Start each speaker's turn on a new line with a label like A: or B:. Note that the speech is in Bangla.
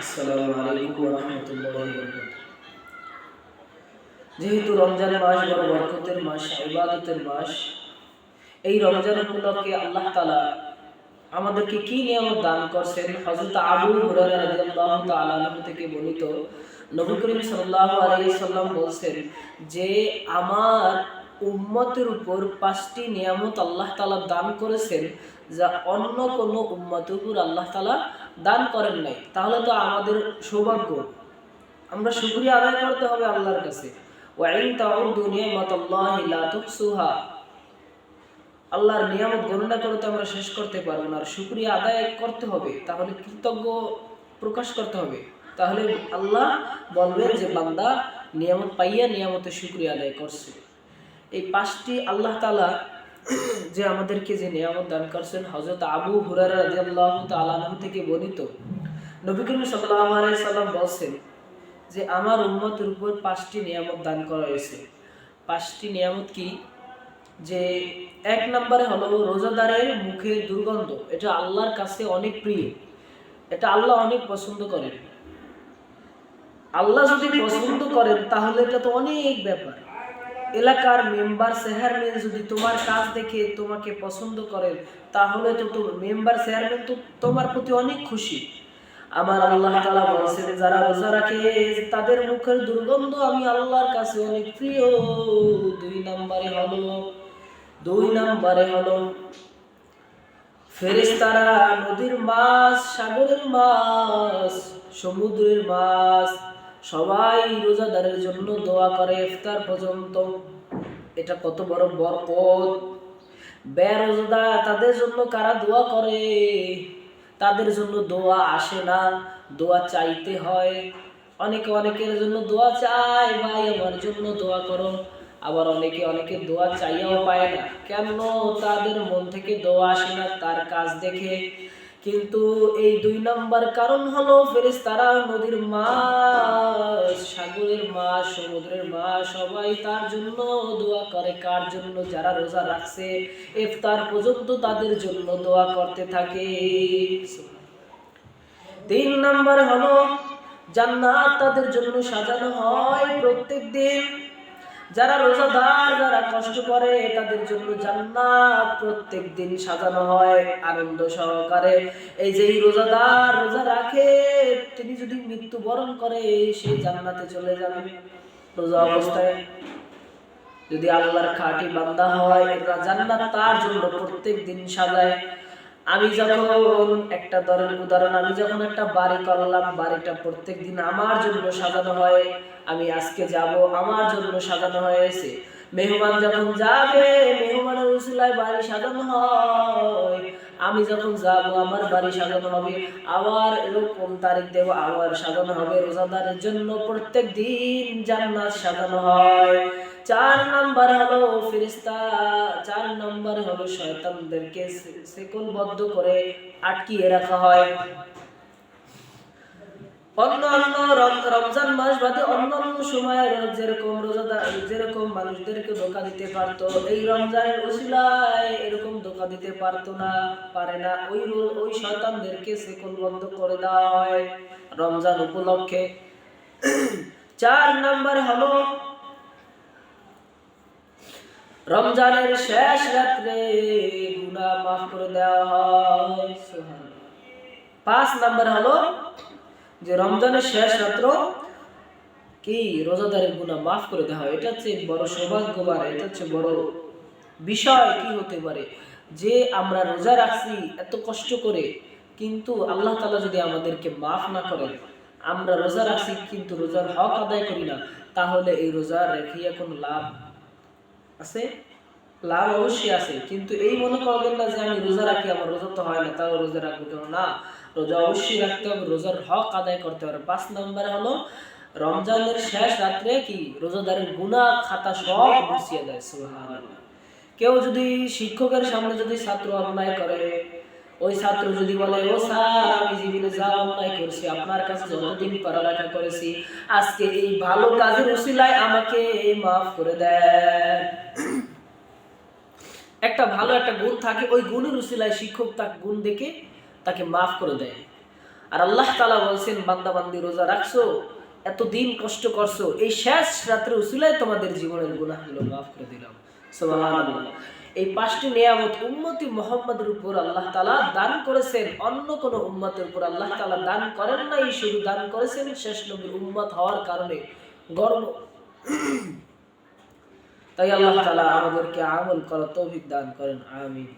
A: আসসালামু আলাইকুম ওয়া রাহমাতুল্লাহি ওয়া বারাকাতুহু। যেহেতু রমজান মাস বড় বরকতের মাস, ইবাদতের মাস, এই রমজান উপলক্ষে আল্লাহ তাআলা আমাদেরকে কি নিয়ামত দান করছেন। হযরত আবু হুরায়রা রাদিয়াল্লাহু তাআলা আনহু থেকে বর্ণিত, নবী করিম সাল্লাল্লাহু আলাইহি সাল্লাম বলেন যে আমার উম্মতের উপর 5টি নিয়ামত আল্লাহ তাআলা দান করেছেন যা অন্য কোন উম্মতের উপর আল্লাহ তাআলা দান করেন নাই। তাহলে তো আমাদের সৌভাগ্য, আমরা শুকরিয়া আদায় করতে হবে আল্লাহর কাছে। ওয়া ইন তাউদ্দু নি'মাতাল্লাহি লা তুহসুহা, আল্লাহর নিয়ামত গণনা করতে আমরা শেষ করতে পারবো না। আর শুকরিয়া আদায় করতে হবে, তাহলে কৃতজ্ঞ প্রকাশ করতে হবে। তাহলে আল্লাহ বলবেন যে বান্দা নিয়ামত পাইয়া নিয়ামতের শুকরিয়া আদায় করছে। এই 5টি আল্লাহ তাআলা যে আমাদেরকে যে নিয়ামত দান করেছেন, হযরত আবু হুরায়রা রাদিয়াল্লাহু তাআলা আনহু থেকে বর্ণিত, নবী করিম সাল্লাল্লাহু আলাইহি সাল্লাম বলেন যে আমার উম্মতের উপর 5টি নিয়ামত দান করা হয়েছে। 5টি নিয়ামত কি? যে 1 নম্বরে হলো রোজাদারের মুখে দুর্গন্ধ। এটা আল্লাহর কাছে অনেক প্রিয়, এটা আল্লাহ অনেক পছন্দ করেন। আল্লাহ যদি পছন্দ করেন তাহলে এটা তো অনেক ব্যাপার। এলাকার মেম্বার চেয়ারম্যান যদি তোমার কাজ দেখে তোমাকে পছন্দ করেন, তাহলে তো মেম্বার চেয়ারম্যান তো তোমার প্রতি অনেক খুশি। আমার আল্লাহ তাআলা বলেছেন যারা রোজা রাখে তাদের মুখের দুর্গন্ধ আমি আল্লাহর কাছে অনেক প্রিয়। 2 নম্বরে হলো ফেরেশতারা নদীর মাছ, সাগরের মাছ, সমুদ্রের মাছ সবাই রোজাদারের জন্য দোয়া করে ইফতার পর্যন্ত। এটা কত বড় বরকত! বেরোজাদার তাদের জন্য কারা দোয়া করে? তাদের জন্য দোয়া আসে না, দোয়া চাইতে হয়। অনেকের জন্য দোয়া চায়, ভাই আমার জন্য দোয়া করো। আবার অনেকে দোয়া চাইয়াও পায় না। কেন? তাদের মন থেকে দোয়া আসে না তার কাজ দেখে। কিন্তু এই 2 নম্বর কারণ হলো ফেরেশতারা নদীর মাছ, সাগরের মাছ, সমুদ্রের মাছ সবাই তার জন্য দোয়া করে। কার জন্য? যারা রোজা রাখছে ইফতার পর্যন্ত তাদের জন্য দোয়া করতে থাকে। 3 নম্বর হলো জান্নাত তাদের জন্য সাজানো হয় প্রত্যেকদিন। যারা রোজাদার, যারা কষ্ট করে তাদের জন্য জান্নাত প্রত্যেকদিন সাজানো হয় আনন্দ সহকারে। এই যে রোজাদার রোজা রাখে, তিনি যদি মৃত্যুবরণ করে সে জান্নাতে চলে যাবে। রোজা অবস্থায় যদি আল্লাহর খাঁটি বান্দা হয়, জান্নাত তার জন্য প্রত্যেকদিন সাজায়। আমি যখন একটা উদাহরণ, আমি যখন একটা বাড়ি করলাম, বাড়িটা প্রত্যেকদিন আমার জন্য সাজানো হয়। আমি আজকে যাব, আমার জন্য সাজানো হয়েছে। মেহমান যখন যাবে, মেহমানের উসিলায় বাড়ি সাজানো হয়। আমি যখন যাব আমার বাড়ি সাজানো হবে। আবার এরকম তারিখ দেব, আবার সাজানো হবে। রোজাদারের জন্য প্রত্যেকদিন জান্নাত সাজানো হয়। 4 নম্বর হলো ফেরেশতা, 4 নম্বর হলো শয়তানদেরকে শিকলবদ্ধ করে আটকিয়ে রাখা হয়। অন্যান্য রমজান মাস বাদে অন্যান্য সময়ে যেরকম মানুষদেরকে ধোঁকা দিতে পারতো, এই রমজানের উসিলায় এরকম ধোঁকা দিতে পারতো না, পারে না। ওই শয়তানদেরকে শিকলবদ্ধ করে দেওয়া হয় রমজান উপলক্ষে। 4 নম্বর হলো রমজানের শেষ রাত্রে গুনাহ মাফ করে দেওয়া হয়। 5 নম্বর হলো যে রমজানের শেষ রাত্র কি রোজাদারের গুনাহ মাফ করে দেওয়া হয়। এটা হচ্ছে বড় সৌভাগ্যবান, এটা হচ্ছে বড় বিষয়। কি হতে পারে যে আমরা রোজা রাখছি এত কষ্ট করে, কিন্তু আল্লাহ তাআলা যদি আমাদেরকে মাফ না করেন, আমরা রোজা রাখছি কিন্তু রোজার হক আদায় করি না, তাহলে এই রোজা রেখে কোনো লাভ আছে? লাভ অবশ্যই আছে, কিন্তু এই মনে করবেন না যে আমি রোজা রাখি, আমার রোজা তো হয় না, তাও রোজা রাখবো কেন? না, রোজা অবশ্যই রাখতে হবে, রোজার হক আদায় করতে হবে। 5 নম্বরে হলো রমজানের শেষ রাত্রে কি রোজাদারের গুনাহ খাতা সব মুছিয়ে দেয়। সুবহানাল্লাহ। কেউ যদি শিক্ষকের সামনে যদি ছাত্র অন্যায় করে, ওই ছাত্র যদি বলে ও স্যার আমি জীবনে যা অন্যায় করেছি, আপনার কাছে যতদিন পড়ালেখা করেছি, আজকে এই ভালো কাজের উসিলায় আমাকে মাফ করে দেন। একটা ভালো একটা গুণ থাকে, ওই গুণের উসিলায় শিক্ষক তার গুণ দেখে তাকে মাফ করে দেয়। আর আল্লাহ তাআলা বলছেন বান্দা বান্দি রোজা রাখছো, এতদিন কষ্ট করছো, এই শেষ রাত্রে উসিলায় তোমাদের জীবনের গুনাহগুলো মাফ করে দিলাম। সুবহানাল্লাহ। এই পাঁচটি নিয়ামত উম্মতি মুহাম্মাদের উপর আল্লাহ তাআলা দান করেছেন, অন্য কোন উম্মতের উপর আল্লাহ তাআলা দান করেন নাই, শুধু দান করেছেন শেষ নবীর উম্মত হওয়ার কারণে গর্ব। তাই আল্লাহ তাআলা আমাদেরকে আমল করার তৌফিক দান করেন, আমিন।